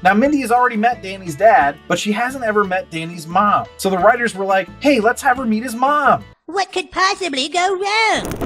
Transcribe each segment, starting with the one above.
Now, Mindy has already met Danny's dad, but she hasn't ever met Danny's mom. So the writers were like, hey, let's have her meet his mom. What could possibly go wrong?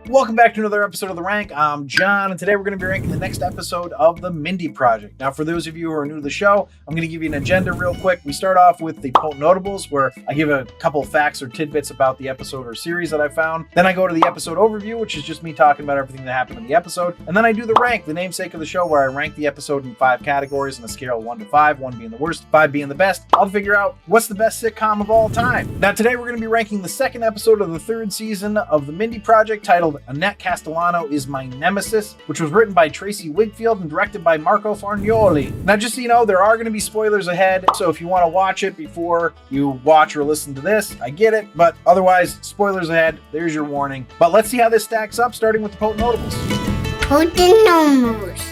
Welcome back to another episode of The Rank. I'm John, and today we're going to be ranking the next episode of the Mindy Project. Now, for those of you who are new to the show, I'm going to give you an agenda real quick. We start off with the Potent Notables, where I give a couple facts or tidbits about the episode or series that I found. Then I go to the episode overview, which is just me talking about everything that happened in the episode. And then I do the rank, the namesake of the show, where I rank the episode in 5 categories on a scale of 1 to 5, 1 being the worst, 5 being the best. I'll figure out what's the best sitcom of all time. Now, today we're going to be ranking the second episode of the 3rd season of the Mindy Project, titled Annette Castellano is My Nemesis, which was written by Tracy Wigfield and directed by Marco Fornioli. Now, just so you know, there are going to be spoilers ahead, so if you want to watch it before you watch or listen to this, I get it, but otherwise, spoilers ahead, there's your warning. But let's see how this stacks up, starting with the Potent Notables. Potent Notables.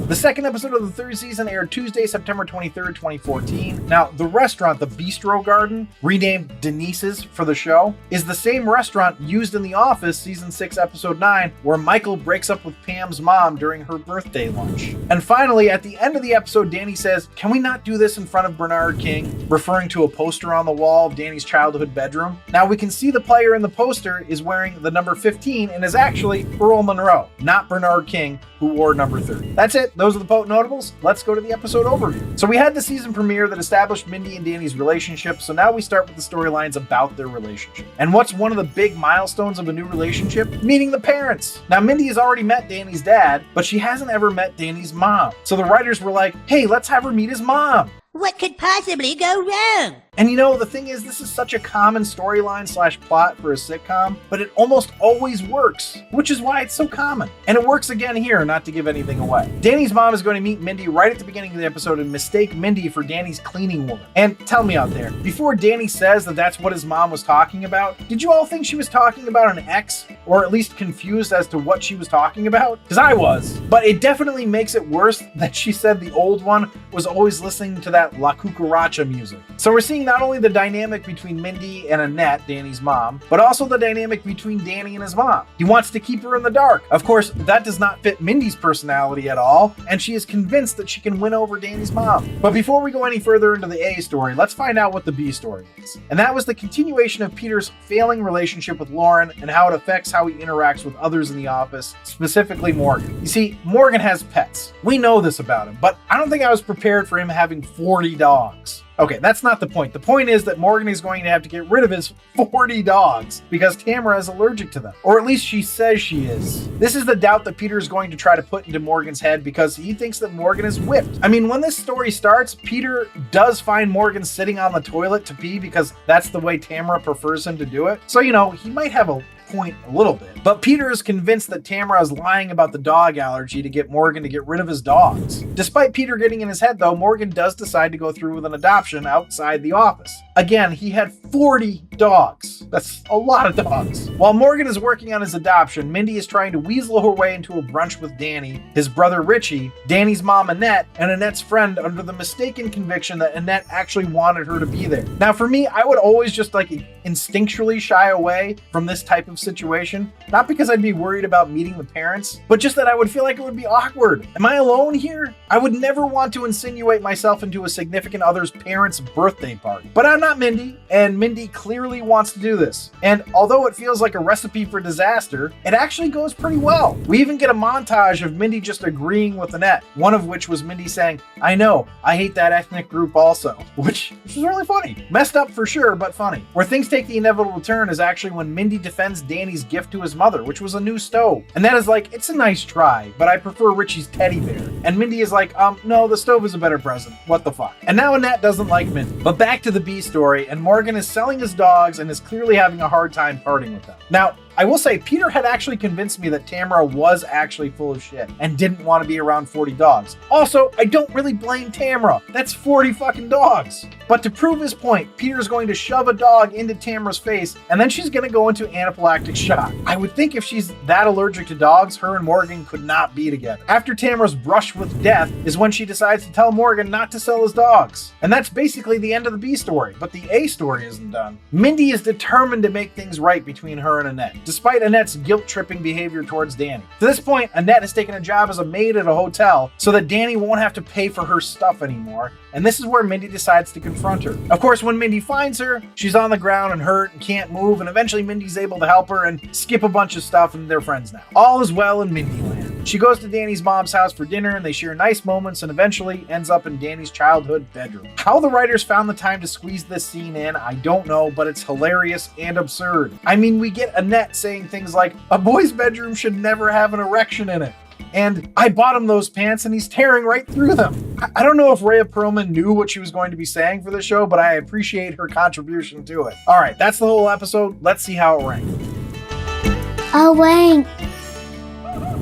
The second episode of the 3rd season aired Tuesday, September 23rd, 2014. Now, the restaurant, the Bistro Garden, renamed Denise's for the show, is the same restaurant used in The Office Season 6, Episode 9, where Michael breaks up with Pam's mom during her birthday lunch. And finally, at the end of the episode, Danny says, "Can we not do this in front of Bernard King?" referring to a poster on the wall of Danny's childhood bedroom. Now, we can see the player in the poster is wearing the number 15 and is actually Earl Monroe, not Bernard King, who wore number 30. That's it. Those are the Potent Notables. Let's go to the episode overview. So we had the season premiere that established Mindy and Danny's relationship, so now we start with the storylines about their relationship. And what's one of the big milestones of a new relationship? Meeting the parents. Now, Mindy has already met Danny's dad, but she hasn't ever met Danny's mom. So the writers were like, hey, let's have her meet his mom. What could possibly go wrong? And you know, the thing is, this is such a common storyline / plot for a sitcom, but it almost always works, which is why it's so common. And it works again here, not to give anything away. Danny's mom is going to meet Mindy right at the beginning of the episode and mistake Mindy for Danny's cleaning woman. And tell me out there, before Danny says that that's what his mom was talking about, did you all think she was talking about an ex? Or at least confused as to what she was talking about? Because I was. But it definitely makes it worse that she said the old one was always listening to that La Cucaracha music. So we're seeing not only the dynamic between Mindy and Annette, Danny's mom, but also the dynamic between Danny and his mom. He wants to keep her in the dark. Of course, that does not fit Mindy's personality at all, and she is convinced that she can win over Danny's mom. But before we go any further into the A story, let's find out what the B story is. And that was the continuation of Peter's failing relationship with Lauren and how it affects how he interacts with others in the office, specifically Morgan. You see, Morgan has pets. We know this about him, but I don't think I was prepared for him having 40 dogs. Okay, that's not the point. The point is that Morgan is going to have to get rid of his 40 dogs because Tamara is allergic to them. Or at least she says she is. This is the doubt that Peter is going to try to put into Morgan's head because he thinks that Morgan is whipped. I mean, when this story starts, Peter does find Morgan sitting on the toilet to pee because that's the way Tamara prefers him to do it. So, you know, he might have a point a little bit. But Peter is convinced that Tamara is lying about the dog allergy to get Morgan to get rid of his dogs. Despite Peter getting in his head, though, Morgan does decide to go through with an adoption outside the office. Again, he had 40 dogs. That's a lot of dogs. While Morgan is working on his adoption, Mindy is trying to weasel her way into a brunch with Danny, his brother Richie, Danny's mom Annette, and Annette's friend under the mistaken conviction that Annette actually wanted her to be there. Now, for me, I would always just instinctually shy away from this type of situation. Not because I'd be worried about meeting the parents, but just that I would feel like it would be awkward. Am I alone here? I would never want to insinuate myself into a significant other's parents' birthday party. But I'm not Mindy, and Mindy clearly wants to do this. And although it feels like a recipe for disaster, it actually goes pretty well. We even get a montage of Mindy just agreeing with Annette, one of which was Mindy saying, "I know, I hate that ethnic group also," which is really funny. Messed up for sure, but funny. Where things take the inevitable turn is actually when Mindy defends Danny's gift to his mother, which was a new stove. And that is like, "It's a nice try, but I prefer Richie's teddy bear." And Mindy is like, no, the stove is a better present. What the fuck?" And now Annette doesn't like Mindy. But back to the B story, and Morgan is selling his dogs and is clearly having a hard time parting with them. Now, I will say, Peter had actually convinced me that Tamara was actually full of shit and didn't want to be around 40 dogs. Also, I don't really blame Tamara. That's 40 fucking dogs. But to prove his point, Peter's going to shove a dog into Tamara's face, and then she's going to go into anaphylactic shock. I would think if she's that allergic to dogs, her and Morgan could not be together. After Tamara's brush with death is when she decides to tell Morgan not to sell his dogs. And that's basically the end of the B story, but the A story isn't done. Mindy is determined to make things right between her and Annette, despite Annette's guilt-tripping behavior towards Danny. To this point, Annette has taken a job as a maid at a hotel so that Danny won't have to pay for her stuff anymore, and this is where Mindy decides to confront her. Of course, when Mindy finds her, she's on the ground and hurt and can't move, and eventually Mindy's able to help her and skip a bunch of stuff, and they're friends now. All is well in Mindyland. She goes to Danny's mom's house for dinner, and they share nice moments, and eventually ends up in Danny's childhood bedroom. How the writers found the time to squeeze this scene in, I don't know, but it's hilarious and absurd. I mean, we get Annette saying things like, "A boy's bedroom should never have an erection in it," and "I bought him those pants and he's tearing right through them." I don't know if Rhea Perlman knew what she was going to be saying for the show, but I appreciate her contribution to it. All right, that's the whole episode. Let's see how it ranked. A rank.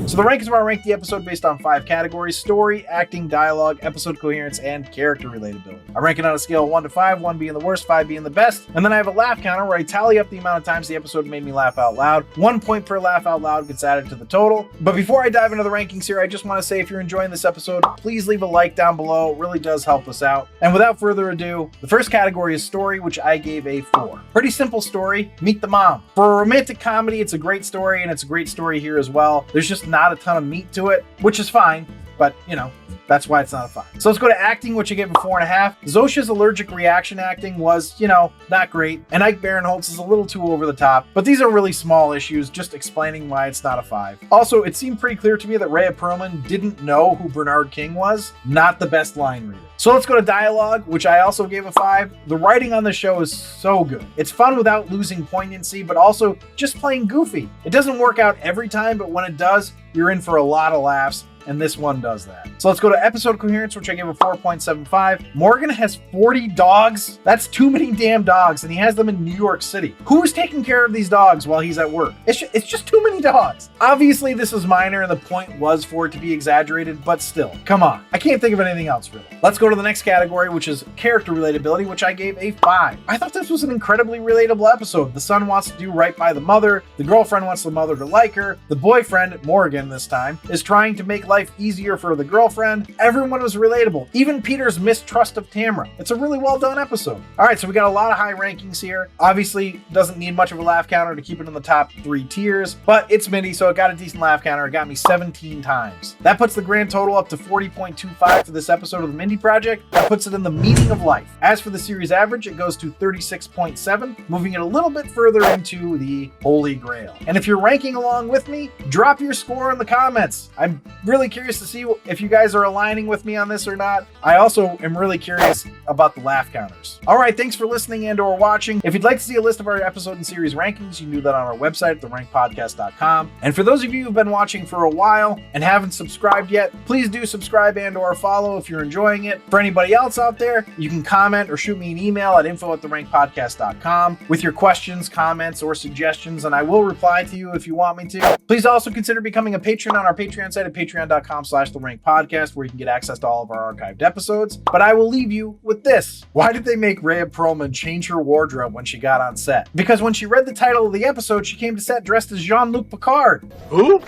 So the rankings are ranked the episode based on 5 categories: story, acting, dialogue, episode coherence, and character relatability. I rank it on a scale of 1 to 5, 1 being the worst, 5 being the best. And then I have a laugh counter where I tally up the amount of times the episode made me laugh out loud. 1 point per laugh out loud gets added to the total. But before I dive into the rankings here, I just want to say if you're enjoying this episode, please leave a like down below. It really does help us out. And without further ado, the first category is story, which I gave a 4. Pretty simple story. Meet the mom. For a romantic comedy, it's a great story, and it's a great story here as well. There's just not a ton of meat to it, which is fine, but you know, that's why it's not a 5. So let's go to acting, which I gave a 4.5. Zosha's allergic reaction acting was, not great, and Ike Barinholtz is a little too over the top, but these are really small issues, just explaining why it's not a 5. Also, it seemed pretty clear to me that Rhea Perlman didn't know who Bernard King was. Not the best line reader. So let's go to dialogue, which I also gave a 5. The writing on the show is so good. It's fun without losing poignancy, but also just plain goofy. It doesn't work out every time, but when it does, you're in for a lot of laughs. And this one does that. So let's go to episode coherence, which I gave a 4.75. Morgan has 40 dogs. That's too many damn dogs, and he has them in New York City. Who is taking care of these dogs while he's at work? It's just too many dogs. Obviously, this is minor, and the point was for it to be exaggerated, but still, come on. I can't think of anything else, really. Let's go to the next category, which is character relatability, which I gave a 5. I thought this was an incredibly relatable episode. The son wants to do right by the mother. The girlfriend wants the mother to like her. The boyfriend, Morgan this time, is trying to make life easier for the girlfriend. Everyone was relatable. Even Peter's mistrust of Tamara. It's a really well done episode. All right, so we got a lot of high rankings here. Obviously, doesn't need much of a laugh counter to keep it in the top 3 tiers, but it's Mindy, so it got a decent laugh counter. It got me 17 times. That puts the grand total up to 40.25 for this episode of the Mindy Project. That puts it in the meaning of life. As for the series average, it goes to 36.7, moving it a little bit further into the Holy Grail. And if you're ranking along with me, drop your score in the comments. I'm really curious to see if you guys are aligning with me on this or not. I also am really curious about the laugh counters. All right, thanks for listening and or watching. If you'd like to see a list of our episode and series rankings, you can do that on our website at therankpodcast.com. And for those of you who've been watching for a while and haven't subscribed yet, please do subscribe and or follow if you're enjoying it. For anybody else out there, you can comment or shoot me an email at info@therankpodcast.com with your questions, comments, or suggestions, and I will reply to you if you want me to. Please also consider becoming a patron on our Patreon site at patreon.com/therankpodcast, where you can get access to all of our archived episodes. But I will leave you with this. Why did they make Rhea Perlman change her wardrobe when she got on set? Because when she read the title of the episode, she came to set dressed as Jean-Luc Picard. Who?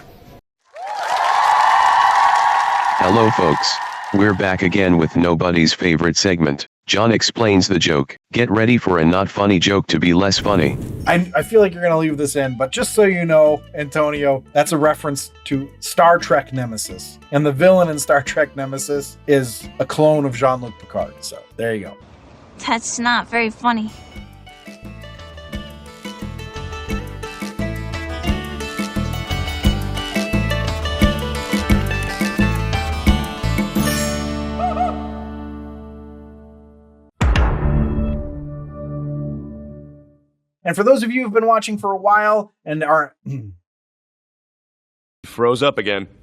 Hello folks, we're back again with nobody's favorite segment. John explains the joke. Get ready for a not funny joke to be less funny. I feel like you're going to leave this in, but just so you know, Antonio, that's a reference to Star Trek Nemesis. And the villain in Star Trek Nemesis is a clone of Jean-Luc Picard. So there you go. That's not very funny. And for those of you who've been watching for a while and are... Froze up again.